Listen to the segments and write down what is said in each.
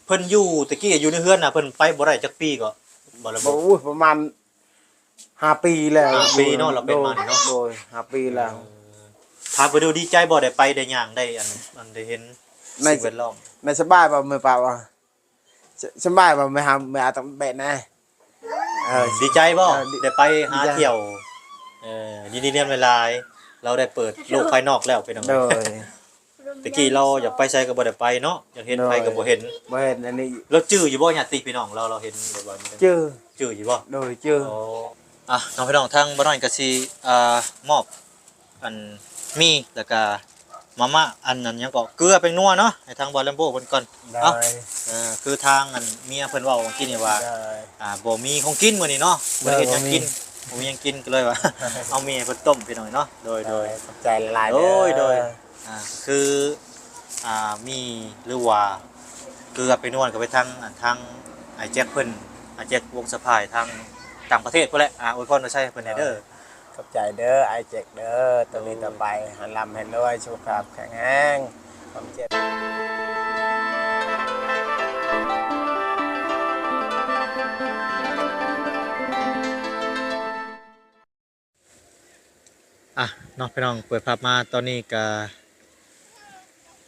เพิ่นอยู่ตะกี้อยู่ในเฮือนน่ะเพิ่นไปบ่ได้จักปีก็บ่ระบบ อู้ประมาณ5 ปีแล้ว5 ปีเนาะเราเป็นมานี่เนาะโดย5 ปีแล้วพาไปดูดีใจบ่ได้ไปได้ย่างได้อันได้เห็นสิ่งแวดล้อมในสบายบ่มื้อป่าวว่าสบายบ่ไม่หาไม่อาต้องเบ็ดนะดีใจบ่ได้ไปหาเที่ยวยินดีเรียนเวลาเราได้เปิดโลกภายนอกแล้วเป็นจังได๋ตะกี้เราอยากไปไสก็บ่ได้ไปเนาะอยากเห็นไผก็บ่เห็นอันนี้เราจื้ออยู่บ่ญาติพี่น้องเราเห็นบ่จื้ออยู่บ่โดยจื้อน้องพี่น้องทางบ้านน้อยก็สิมอบอันมีแล้วก็มาม่าอันนั้นยังก็เกลือเป็นนัวเนาะให้ทางบอลแลมโบ้เพิ่นก่อนเอ้าคือทางอันเมียเพิ่นเว้าเมื่อกี้นี่ว่าบ่มีของกินมื้อนี้เนาะบ่ได้เฮ็ดหยังกินบ่มีหยังกินก็เลยว่าเอาเมียเพิ่นต้มพี่น้อยเนาะโดยขอบใจหลายโดยคือมีหรือว่าเกลือไปนวลก็ไปทางไอ้แจ็คเพิ่นไอ้แจ็ควงสะพายทางต่างประเทศพุ่นแหละอวยพรให้ใช้เพิ่นเด้อขอบใจเด้อไอเจ็กเด้อตัวนี้ต่อไปหันลำให้รวยสุขภาพแข็งแรงความเจ็บน้องพี่น้องเปิดภาพมาตอนนี้ก็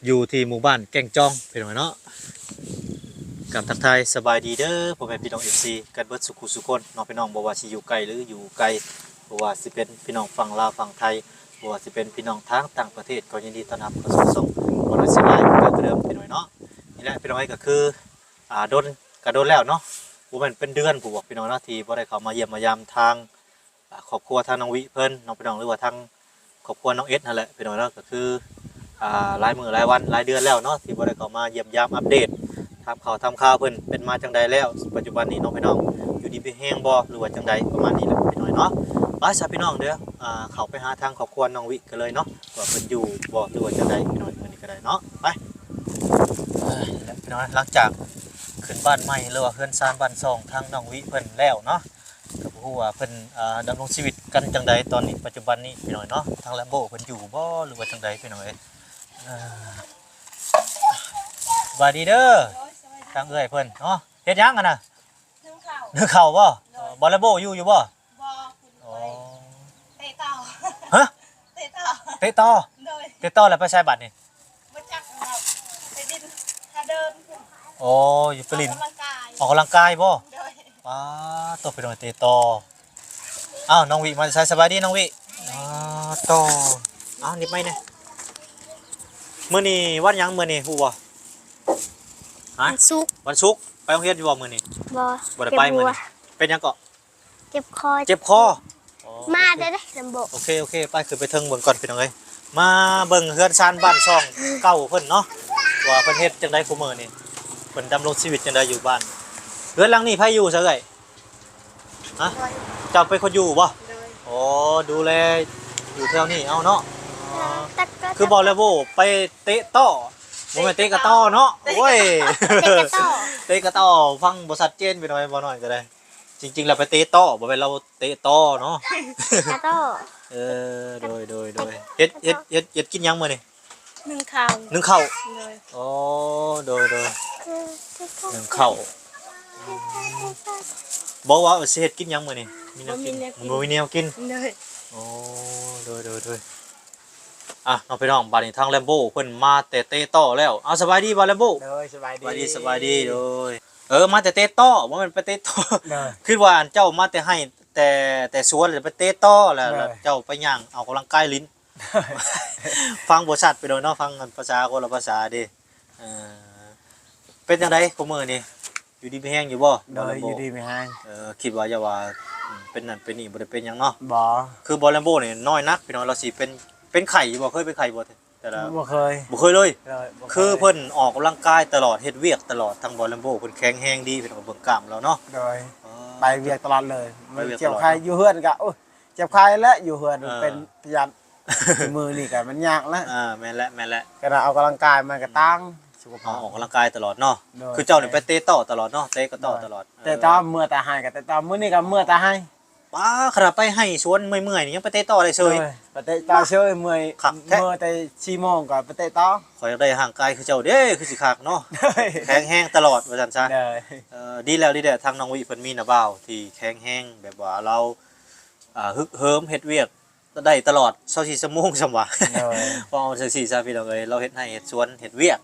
อยู่ที่หมู่บ้านแก่งจองพี่น้องเนาะกับทักทายสบายดีเด้อพ่อแม่พี่น้อง FC กันเบิดสุขุสุคนน้องพี่น้องบ่ว่าสิอยู่ไกลหรืออยู่ไกลบ่ว่าสิเป็นพี่น้องฝั่งลาวฝั่งไทยบ่ว่าสิเป็นพี่น้องทางต่างประเทศก็ยินดีต้อนรับเข้าสู่ช่องบ่ได้สิได้กันเดิมพี่น้องเนาะนี่แหละพี่น้องก็คือโดนแล้วเนาะบ่แม่นเป็นเดือนผู้บอกพี่น้องเนาะที่บ่ได้เข้ามาเยี่ยมมายามทางครอบครัวทางน้องวิเพิ่นน้องพี่น้องหรือว่าทางครอบครัวน้องเอสนั่นแหละพี่น้องเนาะก็คือหลายมื้อหลายวันหลายเดือนแล้วเนาะที่บ่ได้เข้ามาเยี่ยมยามอัปเดตทำข่าวเพิ่นเป็นมาจังใดแล้วปัจจุบันนี้น้องพี่น้องอยู่ดีไปแห้งบ่หรือว่าจังใดประมาณนี้แหละพี่น้อยเนาะไปซะพี่น้องเด้อเข้าไปหาทางครอบครัวน้องวิกันเลยเนาะว่าเพิ่นอยู่บ่หรือว่าจังใดพี่น้อยมื้อนี้ก็ได้เนาะไปพี่น้อยหลังจากขึ้นบ้านใหม่หรือว่าเฮือนซานบ้านซองทางน้องวิเพิ่นแล้วเนาะก็บ่ฮู้ว่าเพิ่นดำรงชีวิตกันจังใดตอนนี้ปัจจุบันนี้พี่น้อยเนาะทางแลมโบเพิ่นอยู่บ่หรือว่าจังใดพี่น้อยสวัสดีเด้อทางเอ้ยเพิ่นเนาะเฮ็ดหยังกันน่ะนึ่งข้าวบ่บอลเลโบอยู่บ่บ่อ๋อเตะต่อฮะเตะต่อเตะต่อแล้วไปใช้บัตรนี่บ่จักครับไปดินถ้าเดินโอ้อยู่ไปลินออกกำลังกายบ่ตัวไปโดนเตะต่ออ้าวน้องวิมาใช้สบายดีน้องวิต่อนิดไหมเนี่ยมื้อนี้วันหยังมื้อนี้ฮู้บ่วันศุกร์ไปโรงเรียนอยู่บ่มื้อนี้บ่ได้ไปมื้อนี้เป็นหยังเกาะเจ็บคอมาได้ลำบากโอเคไปขึ้นไปเทิงเบิ่งก่อนพี่น้องเอ้ยมาเบิ่งเฮือนซานบ้านช่องเก่าเพิ่นเนาะว่าเพิ่นเฮ็ดจังได๋คุมื้อนี้เพิ่นดำรงชีวิตจังได๋อยู่บ้านเฮือนหลังนี้ไผอยู่ซะเอ้ยฮะเจ้าเป็นคนอยู่บ่อ๋อดูแลอยู่แถวนี้เอาเนาะคือบ่แล้วโว้ไปเตะต่อบ่แม่นเตะกะต้อเนาะโอ้ยเตะกะต้อฟังบ่ชัดเจนไปหน่อยบ่น้อยก็ได้จริงๆแล้วไปเตะต่อบ่แม่นเราเตะต่อเนาะกะต้อโดยเฮ็ดกินหยังมื้อนี่นึ่งข้าวอ๋อโดยนึ่งข้าวบอกว่าสิเฮ็ดกินหยังมื้อนี่มีแนวกินบ่มีแนวกินอ๋อโดยน้องพี่น้องบัดนี้ทางแลมโบเพิ่นมาแต่เตะต่อแล้วสบายดีบ่แลมโบสบายดีโดยมาแต่เตะต่อบ่แม่นไปเตะต่อคือว่าเจ้ามาแต่ให้แต่สวนแล้วไปเตะต่อแล้วเจ้าไปย่างออกกำลังกายลิ้นฟังบ่ชัดไปโดยเนาะฟังภาษาคนละภาษาเด้เป็นจังได๋คุมื้อนี้อยู่ดีมีแฮงอยู่บ่อยู่ดีมีแฮงคิดว่าอย่าว่าเป็นนั่นเป็นนี่บ่ได้เป็นหยังเนาะบ่คือบอลแลมโบนี่น้อยนักพี่น้องเราสิเป็นไข่บ่เคยเป็นไข่บ่แต่ละบ่เคยเลยคือเพิ่นออกกำลังกายตลอดเฮ็ดเวียกตลอดทั้งบอลแลมโบเพิ่นแข็งแรงดีพี่น้องเบิ่งกล้ามแล้วเนาะไปเวียกตลอดเลยเจ็บไข้อยู่เฮือนก็เจ็บไข้แล้วอยู่เฮือนเป็นพยานมือนี่ก็มันยากแล้วแม่นแล้วก็เอากำลังกายมันก็ตั้งสุขภาพออกกำลังกายตลอดเนาะคือเจ้านี่ไปเตะต่อตลอดเนาะเตะก็ต่อตลอดแต่ตอนเมื่อตาให้ก็แต่ตอนมื้อนี้ก็เมื่อตาให้ ป้าขนาดไปให้สวนเมื่อยๆนี่ยังไปเตะต่อได้เฉย ไปเตะต่อเชยเมื่อย ครับแท้ เมื่อยแต่4โมงก็ไปเตะต่อ ขอยอยากได้ห่างไกลคือเจ้าเด้คือสิคักเนาะแข็งแห้งตลอดว่าซั่นซะ เลย ดีแล้วดีแล้วทางน้องวิเพิ่นมีน่ะบ่าวที่แข็งแห้งแบบว่าเราฮึกเหิมเฮ็ดเวียกได้ตลอด24ชั่วโมงซั่นว่า เลย พอจังซี่ซะพี่น้องเอ้ยเราเฮ็ดให้เฮ็ดสวนเฮ็ดเวียก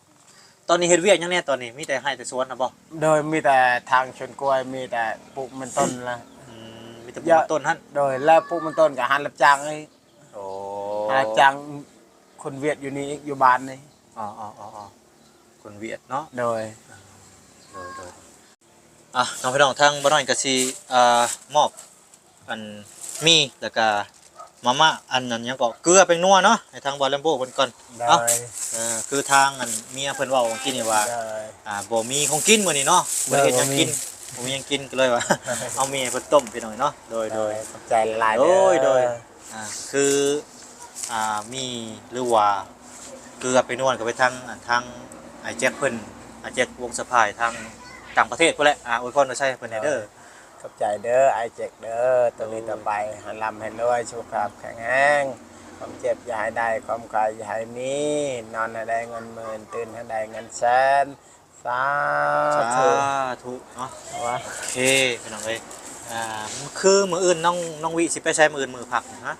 ตอนนี้เฮ็ดเวียกยังแน่ตอนนี้มีแต่ให้แต่สวนน่ะบ่ โดยมีแต่ทางชนกล้วยมีแต่ปลูกมันต้นละ มีแต่ปลูกต้นหั่น โดยแล้วปลูกมันต้นกับหันรับจ้างไอ้ โอ้ หันรับจ้างคนเวียดอยู่นี่อีกอยู่บ้านนี่ อ๋อคนเวียดเนาะ โดย โดยน้องพี่น้องทางบ้านน้อยก็สิมอบอันมีแล้วก็มาม่าอันนั้นหยังก็เกลือเป็นนัวเนาะให้ทางบอลแลมโบ้เพิ่นก่อน โด เอ้าย คือทางอันเมียเพิ่นเว้าเมื่อกี้นี่ว่า โดย บ่มีของกินมื้อนี้เนาะบ่ได้เฮ็ดหยัง บ่มี กินบ่มีหยังกินก็เลยว่า เอาเมียเพิ่นต้มพี่น้อยเนาะโดย ขอบใจหลาย โดย เด้อ คือมีหรือว่าเกลือไปนวลก็ไปทางไอ้แจ็คเพิ่นไอ้แจ็ควงสะพายทางต่างประเทศพุ่นแหละอวยพรว่าใช่เพิ่นให้เด้อ ขอบใจเด้อไอเจกเด้อตัวนี้ต่อไปหันลำให้รวยสุขภาพแข็งแรงความเจ็บอย่าให้ได้ความกายอย่าให้มีนอนให้ได้เงินหมื่นตื่นให้ได้เงินแสนสา สา ธุ ธุเนาะ วะ โอเคพี่น้องเอ้ยคือมื้ออื่นน้องวิสิไปใช้มื้ออื่นมื้อพักฮะ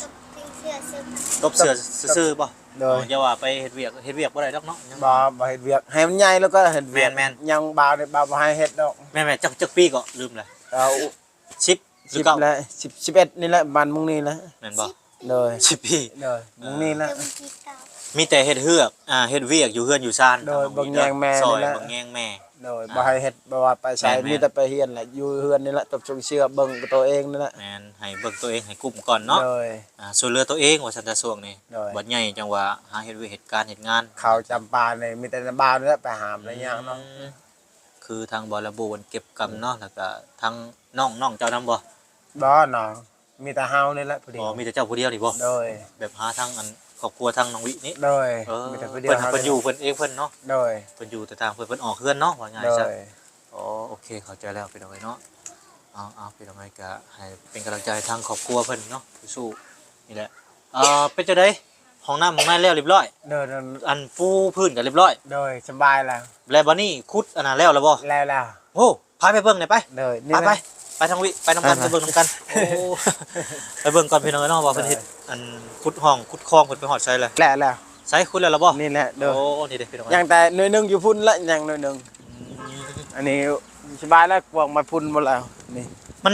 กับเสื้อซื้อ ตบเสือซื่อๆบ่ โดย อย่าว่าไปเฮ็ดเวียกบ่ได้ดอกเนาะยัง บ่เฮ็ดเวียกให้มันใหญ่แล้วก็เฮ็ดเวียก แม่น ยังบ่าวได้บ่าวบ่ให้เฮ็ดดอก แม่ๆจักปีก็ลืมเลย เอา 10หรือเก้า 10แล้ว10 11นี่แหละบ้านมุงนี่แหละ แม่นบ่ โดย 10ปี โดยมุงนี่แหละ เติมกีเก่า มีแต่เฮ็ดเฮือกเฮ็ดเวียกอยู่เฮือนอยู่ซ่าน โดยเบิ่งแยงแม่ ซอย นี่แหละ เบิ่งแยงแม่ โดยบ่ให้เฮ็ดบ่ว่าไปใช้ แม่นๆ มีแต่ไปเฮียนแหละอยู่เฮือนนี่แหละตบชงเชื่อเบิ่งกับตัวเองนี่แหละ แม่นให้เบิ่งตัวเองให้กลุ่มก่อนเนาะ โดย ช่วยเหลือตัวเองว่าซั่นแต่ช่วงนี้ โดย บัดใหญ่จังว่าหาเฮ็ดเวียกเหตุการณ์เฮ็ดงาน เขาจำปาเนี่ยมีแต่ในบ้านนี่แหละไปหามอะไรอย่างเนาะ คือทางบอระบูนเก็บกำเนาะแล้วก็ทางน้องเจ้านำบ่ บ่เนาะมีแต่เฮานี่แหละพอดี อ๋อมีแต่เจ้าผู้เดียวนี่บ่ โดย แบบหาทางอันครอบครัวทางน้องวินี่ โดย เออ มีแต่พอดี เพิ่น เฮา เพิ่นอยู่เพิ่นเองเพิ่นเนาะ โดย เพิ่นอยู่แต่ทางเพิ่นออกเฮือนเนาะว่าง่าย โด ซะ ย อ๋อโอเคเข้าใจแล้วพี่น้องเอ้ยเนาะเอาพี่น้องเอ้ยก็ให้เป็นกำลังใจทางครอบครัวเพิ่นเนาะสู้ๆนี่แหละเป็นจังได๋ห้องน้ำห้องน้ำแล้วเรียบร้อย โดย อันปูพื้นก็เรียบร้อย โดยสบายแล้ว แล้วบัดนี้ขุดอันนั้นแล้วบ่ แล้ว โอ้พาไปเบิ่งหน่อยไป โดยนี่ ไป นะ ไปทางวิไปนำกัน ไป ไปเบิ่งนำกันโอ้ ไปเบิ่งก่อนพี่น้องเนาะว่าเพิ่นเฮ็ดอันขุดห้องขุดคลองเพิ่นไปฮอดไสเลย แล้ว ไสขุดแล้วล่ะบ่ นี่แหละโดย โอ้นี่เด้พี่น้อง ยังแต่หน่วยหนึงอยู่พุ่นละยังหน่วยหนึงอันนี้สบายแล้วกวางมาพุ่นหมดแล้วนี่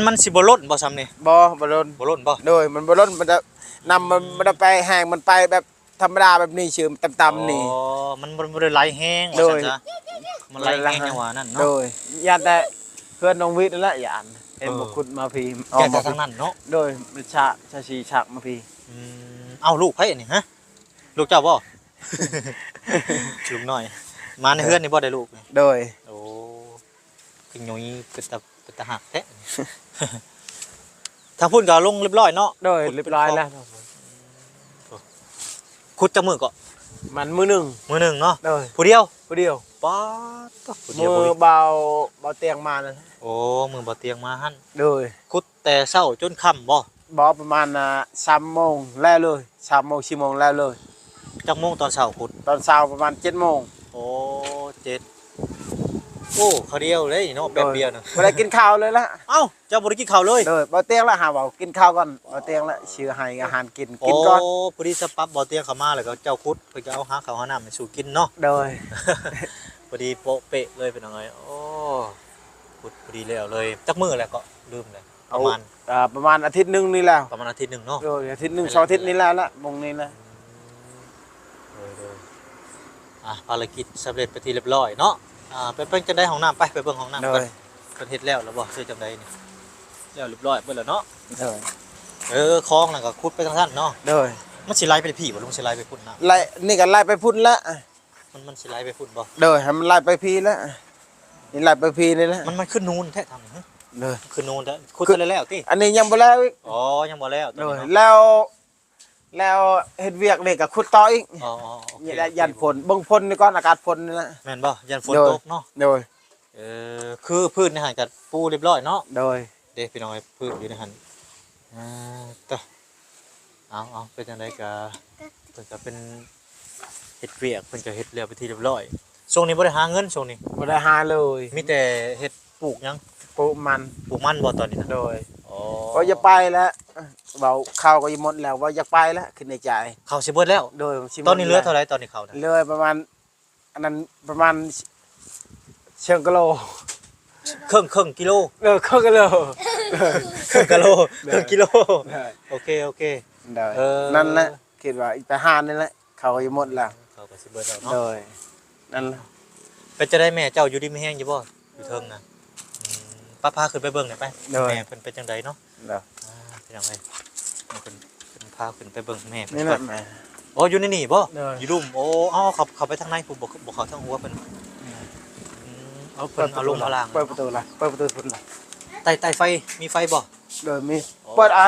มันสิบ่ล้นบ่ซ้ำนี่ บ่ล้น บ่ล้นบ่ โดยมันบ่ล้นมันจะนำมันจะไปแห้งมันไปแบบธรรมดาแบบนี้ชื่อต่ำๆนี่ อ๋อมันบ่ได้ไหลแห้งว่า โด ซั่ ย นซะมันไหลแห้งจังหวะนั้น โด เนาะ ยยานแต่เพื่อนน้องวิทย์นั่นแหละยานเห็นบ่ขุดมาพี่ แกแต่ทางนั้นเนาะ โดยมันชาชีฉากมาพี่ เอ้าลูกไผอันนี้ฮะลูกเจ้าบ่ ลูกน้อย มาในเฮือนนี่บ่ได้ลูกนี่ โดย โอ้คือหนุ่ยเป็นตาหักแท้ ทางพุ่นก็ลงเรียบร้อยเนาะ โดยเรียบร้อยแล้ว ขุดจักมือก็ มันมือหนึ่ง มือหนึงเนาะ โดย ผู้เดียว ผู้เดียว ป๊าดผู้เดี มื ยว อ ผู้เดียว เบาเตียงมานะ โอ้มือบ่เตียงมาหั่น โดย ขุดแต่เช้าจนค่ำบ่ บอประมาณ3 โมงแล้วเลย3 โมง4 โมงแล้วเลย จักโมงตอนเช้าขุด ตอนเช้าประมาณ7 โมง โอ้7โอ้เขาเดียวเลยเนาะแป๊บเดียวนึง บ่ได้กินข้าวเลยละ เอ้าเจ้าบ่ได้กินข้าวเลย โดยบ่เตียงละหาเว้ากินข้าวก่อนบ่เตียงละชื่อให้อาหารกินก่อน โอ้พอดีสปั๊บบ่เตียงเข้ามาแล้วก็เจ้าขุดเพิ่นก็เอาหาข้าวหาน้ำให้สู่กินเนาะ โดย พอดีโปะเปะเลยเป็นยังไงโอ้ขุดพอดีแล้วเลยจักมื้อแล้วก็ลืมเลยประมาณอาทิตย์หนึงนี่แล้ว ประมาณอาทิตย์หนึงเนาะ โดยอาทิตย์หนึง2 อาทิตย์นี่แล้วละมงนี้ละ เลยภารกิจสำเร็จไปที่เรียบร้อยเนาะไปเบิ่งจังได๋ห้องน้ำไปเบิ่งห้องน้ำ โด กัน ย เพิ่นเฮ็ดแล้วบ่ซื้อจังไดนี่แล้วเรียบร้อยเบิดแล้วเนาะ โดย คลองนั่นก็ขุดไปทางนั้นเนาะ โดย มันสิไหลไปพี่บ่ลุงสิไหลไปพุ่นน้ ไล่นี่ก็ไล่ไปพุ่นละ ำมันสิไหลไปพุ่นบ่ โดยให้มันไล่ไปพีละนี่ไล่ไปพีนี่ละ มันขึ้นนูนแท้ทางนี้ โดย ขึ้นนูนแล้วขุดไปแล้วติ อันนี้ยังบ่แล้วอีก อ๋อยังบ่แล้ว โดยแล้วเฮ็ดเวียกนี่ก็ขุดต่ออีก อ๋อโอเค นี่แหละยันฝนเบิ่งฝนนี่ก่อนอากาศฝนนี่ละ แม่นบ่ยันฝน โดย ตกเนาะ โดย คือพื้นนี่ห่างจากปูเรียบร้อยเนาะ โดย เด็กพี่น้องไอ้พืชอยู่ในหันต่อเอาเป็นจังไดก็เพิ่นก็เป็นเฮ็ดเวียกเพิ่นก็เฮ็ดแล้วไปนที่เรียบร้อยช่วงนี้บ่ได้หาเงินช่วงนี้ บ่ได้หาเลย มีแต่เฮ็ดปลูกหยัง ปลูกมัน ปลูกมันบ่ตอนนี้นะ โดย อ๋อ ก็จะไปแล้วเบาข้าวก็ยังหมดแล้วว่าอยากไปแล้วขึ้นในใจ ข้าวสิเบิดแล้ว โดย ตอนนี้เหลือเท่าไหร่ตอนนี้ข้าวนะ เหลือประมาณอันนั้นประมาณเชิงกิโล ครึ่งกิโล ครึ่งกิโล ครึ่งกิโลครึ่งกิโลโอเคได้ นั่ นั่นแหละคิดว่าอีกไปหานี่แหละเขาก็ยังหมดแล้ว ข้าวก็สิเบิดแล้วเนาะ โดยนั่นแหละ เป็นจะได้แม่เจ้าอยู่ดีไม่แห้งอยู่บ่อยู่เทิงนะป้าพาขึ้นไปเบิ่งหน่อยไปแม่เพิ่นเป็นจังไดเนาะ เด้อ เป็นจังไดเพิ่นพาขึ้นไปเบิ่งแม่เพิ่ นี่ น แห ก่อ ละ น แม่ โอ้อยู่ในนี่บ่ เด้อ อยู่รุมโอ้เขาไปทางในผมบ่เขาทางหัวเพิ่นเอาเพิ่นเอาลงมาล่าง เปิดประตูละเปิดประตูพุ่นละ ใต้ไฟมีไฟบ่ โดยมีเปิดอ่ะ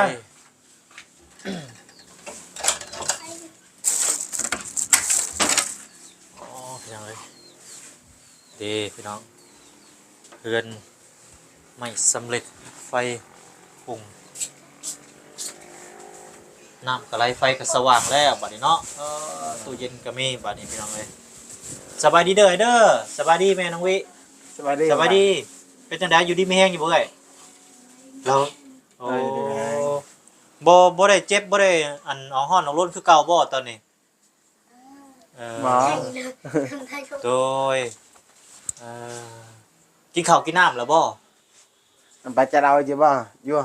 อ๋อเป็นจังไดเด้พี่น้องเฮือนไม่สำเร็จไฟปุ่งน้ำก็ไหลไฟก็สว่างแล้วบัดนี้เนาะตู้เย็นก็มีบัดนี้พี่น้องเอ้ยสบายดีเด้อเด้อสบายดีแม่น้องวิ สวัสดี สบายดี เป็นจังไดอยู่ดีไม่แห้งอยู่บ่เอ้ยเราโอ้บ่ได้เจ็บบ่ได้อันเอาฮ้อนเอาร้นคือเก่าบ่ตอนนี้หมอ โดยเอ่อกินข้าวกินน้ำแล้วบ่ ไปจะเราจะบ่ยั่ว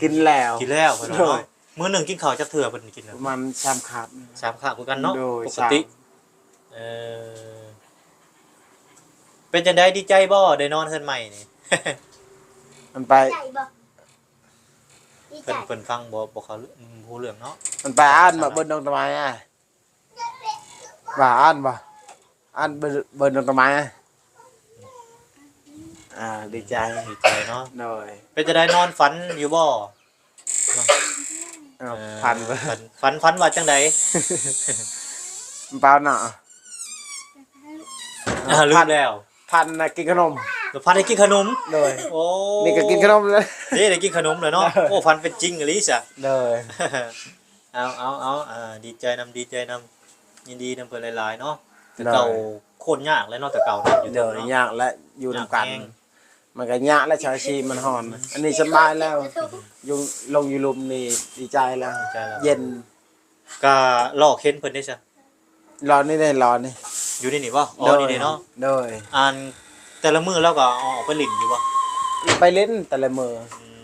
กินแล้ว กินแล้วเพิ่นว่าเนาะมื้อหนึงกินข้าวจักเทื่อเพิ่นกิน ป น่ะ ระมาณ3ขาบ สามข้าวคือกันเนาะ โดย ปกติเออเป็นจังไดดีใจบ่ได้นอนเฮือนใหม่นี่ มันไป ใจบ่ดีใจ เพิ่นฟังบ่เขาฮู้เรื่องเนาะ มันไปอ่านมาเบิ่นดงตะไม้อ่ะว่าอ่านบ่อ่านเบิ่นดงตะไม้อ่ะดีใจ ดีใจเนาะ หน่อย เป็นจะได้นอนฝันอยู่บ่ พันเบิ่ ฝันว่าจังได มันเปล่าหน่ะ ลืมแล้ว พันน่ะกินขนม ฝันได้กินขนม เลย โอ้ นี่ก็กินขนมเลย นี่ได้กินขนมเลยเนาะโอ้ฝันเป็นจริงอีหลีซะ เลย เอาดีใจนำยินดีนำเพิ่นหลายๆเนาะแต่เก่าโคตรยากเลยเนาะแต่เก่านะอยู่ เดี๋ยว เนาะ ยากและอยู่นำกัน ยากแฮง มันก็ยากและชาวชีมันหอน อันนี้สบายแล้วอยู่ลงอยู่ลุมนี่ดีใจแล้ว ดีใจแล้ว เย็น ก็ลอกเข็นเพิ่นได้ซะ รอนี่ได้รอนี่ อยู่นี่บ่อ๋อนี่เนาะ โดย อันแต่ละมื้อเราก็เอาออกไปหลินอยู่บ่ ไปเล่นแต่ละมือ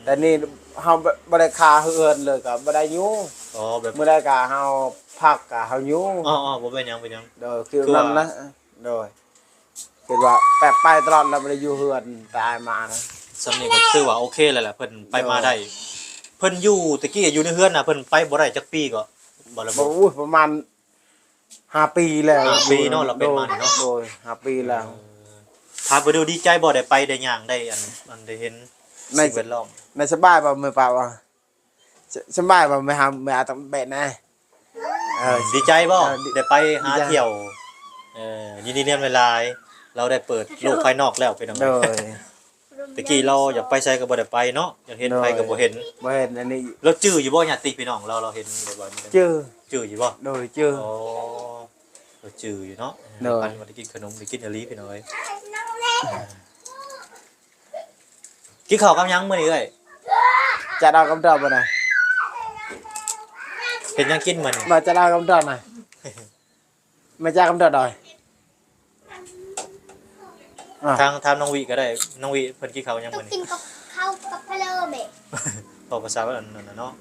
แต่นี่เฮาบ่ได้คาเฮือนเลยก็บ่ได้อยู่ อ๋อแบบ มื้อใดก็เฮาพักก็เฮาอยู่ อ๋อบ่เป็นหยังโดยคือนั่นนะโดยคือว่าแปะไปตลอดแล้วบ่ได้อยู่เฮือนแต่อายมานะ สำเนียงก็ถือว่าโอเคแล้วแหละเพิ่นไปมาได้ เพิ่นอยู่ตะกี้อยู่ในเฮือนน่ะเพิ่นไปบ่ได้จักปีก็บ่ระ บ่ บ่ อู้ประมาณ5 ปีแล้ว 5ปีเนาะเราเป็นมาเนาะ โดย5 ปีแล้ว ถามไปดูดีใจบ่ได้ไปได้ย่างได้อันได้เห็นสิ่งแวดล้อม ในสบายบ่มื้อป่าวว่าสบายบ่ไม่หาไม่อาต้องเบ็ดนะดีใจบ่ ดี ได้ไปหา ดีใจ เที่ยวยินดีเรียนเวลาเราได้เปิดโลกภายนอกแล้วเป็นจัง โด ได ย ตะกี้เราอยากไปไสก็บ่ได้ไปเนาะอยากเห็นไผก็บ่เห็น บ่เห็นอันนี้ เราจื้ออยู่บ่ญาติพี่น้องเราเห็นบ่นี่ ชื่อ จื้ออยู่บ่ โดยชื่อ อ๋อเราจื้ออยู่เนาะ เนอะ ปันบ่ได้กินขนมได้กินอลีพี่น้อยกินข้าวกับหยังมื้อนี้เอ้ย จะเอากำดอกบ่น่ะ เห็นหยังกินมื้อนี้ มาจะเอากำดอกน่ะมาจะกำดอกดอย ทางน้องวิก็ได้น้องวิเพิ่นกินข้าวกับหยังมื้อนี้ กินกับข้าวกับพะโล้แม่ ตอบภาษาว่าอันนั้นน่ะเนาะ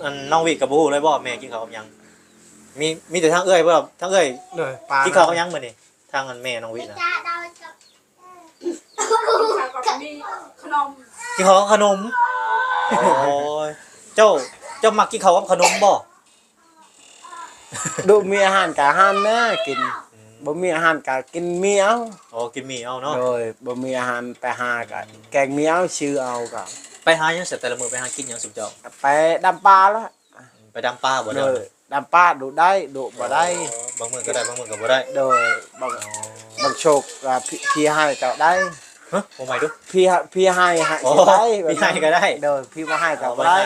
อันน้องวิก็บ่ฮู้เลยบ่แม่กินข้าวกับหยังมีแต่ทางเอ้ยบ่ทางเอ้ย เลยปลา กินข้าวกับหยังมื้อนี้ทางอันแม่น้องวินะ จ้าดอยกับ กับมีขนม กินข้าวกับขนมโอ้ยเจ้ามักกินข้าวกับขนมบ่ ดูมีอาหารกะอาหารแม่กินบ่มีอาหารกะกินเมียว อ๋อกินหมี่เอาเนาะ โดยบ่มีอาหารไปหากะแกงเมียวชื่อเอากะ ไปหาหยังเสร็จแต่ละมื้อไปหากินหยังสุบเจ้า ไปดำปลาแล้ว ไปดำปลาบ่ โด เด้อย ดำปลาดูได้ดูบ่ได้ บางมื้อก็ได้บางมื้อก็บ่ได้ โดยบางโชคก็พี่ให้ก็ได้ ฮะบ่ใหม่ดู พี่ให้ โอ้ ได้ พี่ให้ก็ได้ โดยพี่มาให้กับ บ่ ได้ ได้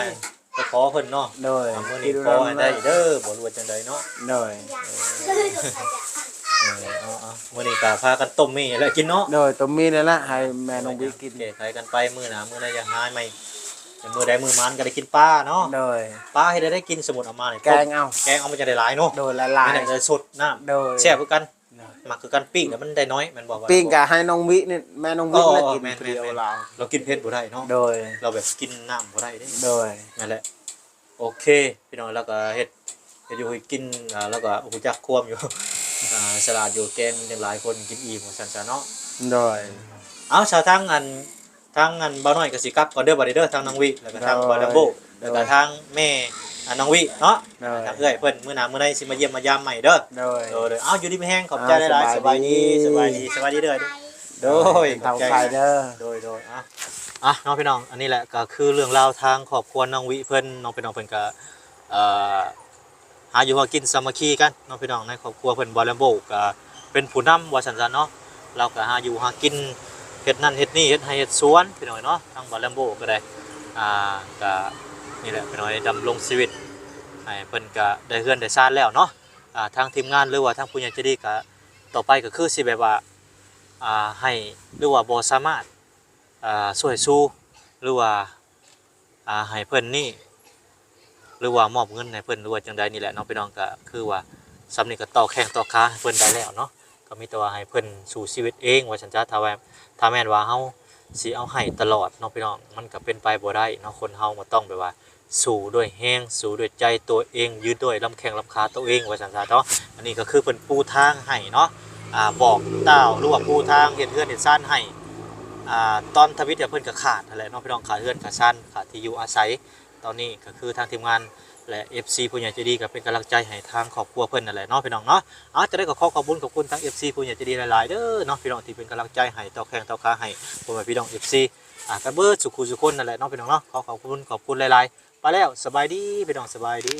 ก็ขอเพิ่นเนาะ โดย มื้อนี้ขอให้ได้เด้อบ่รู้ว่าจังไดเนาะ โดย เอามื้อนี้ก็พากันต้มมี่แล้วกินเนาะ โดยตัวมีนี่แหละให้แม่น้องวิกิน แก้ไขกันไปมื้อหน้ามื้อใดอยากหายใหม่มื้อใดมื้อมันก็ได้กินปลาเนาะ โดย ปลาให้ได้กินสมุนเอามานี่ แกงเอา แกงเอามันจะได้หลายเนาะ โดยละลาย ไม่ได้เลยสดน้ำ โดย แซ่บคือกันหมักคือกันปิ้งแล้วมันได้น้อยมันบอกว่า ปิ้งก็ให้น้องวินี่แม่น้องวิแล้วกิน แม่น เดียวลาว เรากินเผ็ดบ่ได้เนาะ โดย เราแบบกินน้ำบ่ได้เด้ โดย นั่นแหละโอเคพี่น้องแล้วก็เฮ็ดอยู่ให้กินแล้วก็หูจักควมอยู่ สลัดอยู่แกงจังหลายคนกินอิ่มว่าซั่นซะเนาะ โดย เอาชาวทางอันบ่าวน้อยก็สิกลับก่อนเด้อบัดนี้เด้อทางน้องวิแล้วก็ทางบ่าวลัมโบแล้วก็ทางแม่น้องวิเนาะ โดย ทางเอื้อยเพิ่นมื้อหน้ามื้อใดสิมาเยี่ยมมายามใหม่เด้อ โดย เด้อเอาอยู่ดีมีแฮงขอบใจหลายๆสบายดีสบายดีเด้อ โดย เท่าไข่เด้อ โดยน้องพี่น้องอันนี้แหละก็คือเรื่องราวทางครอบครัวน้องวิเพิ่นน้องพี่น้องเพิ่นก็หาอยู่หากินสามัคคีกันน้องพี่น้องในครอบครัวเพิ่นบ่แลมโบก็เป็นผู้นำว่าซั่นๆเนาะเราก็หาอยู่หากินเฮ็ดนั่นเฮ็ดนี่เฮ็ดให้เฮ็ดสวนพี่น้องเนาะทางบ่แลมโบก็ได้ก็นี่แหละพี่น้องดำรงชีวิตให้เพิ่นก็ได้เฮือนได้ซ่านแล้วเนาะทางทีมงานหรือว่าทางผู้ใหญ่ใจดีก็ต่อไปก็คือสิแบบว่าให้หรือว่าบ่สามารถช่วยสู้หรือว่าให้เพิ่นนี่หรือว่ามอบเงินให้เพิ่นหรือว่าจังใดนี่แหละน้องพี่น้องก็คือว่าสำนี้ก็ต่อแข้งต่อขาให้เพิ่นได้แล้วเนาะก็มีแต่ว่าให้เพิ่นสู่ชีวิตเองว่าฉันจะถ้าแม่นว่าเฮาสิเอาให้ตลอดน้องพี่น้องมันก็เป็นไปบ่ได้เนาะคนเฮามันต้องแบบว่าสู้ด้วยแฮงสู้ด้วยใจตัวเองยืนด้วยลำแข้งลำขาตัวเองว่าฉันจะเนาะอันนี้ก็คือเพิ่นปูทางให้เนาะบอกเต้าหรือว่าปูทางเฮ็ดเฮือนเฮ็ดซ่านให้ตอนทวิตเพิ่นก็ขาดนั่นแหละน้องพี่น้องขาดเฮือนขาดซ่านขาดที่อยู่อาศัยตอนนี้ก็คือทางทีมงานและ FC ผู้ใหญ่ใจดีก็เป็นกำลังใจให้ทางครอบครัวเพิ่นนั่นแหละเนาะพี่น้องเนาะจะได้ก็ขอบคุณทั้ง FC ผู้ใหญ่ใจดีหลายๆเด้อเนาะพี่น้องที่เป็นกำลังใจให้ต่อแข่งต่อขาให้พ่อแม่พี่น้อง FC กันเบิดสุขุสุคนนั่นแหละเนาะพี่น้องเนาะขอบคุณหลายๆไปแล้วสบายดีพี่น้องสบายดี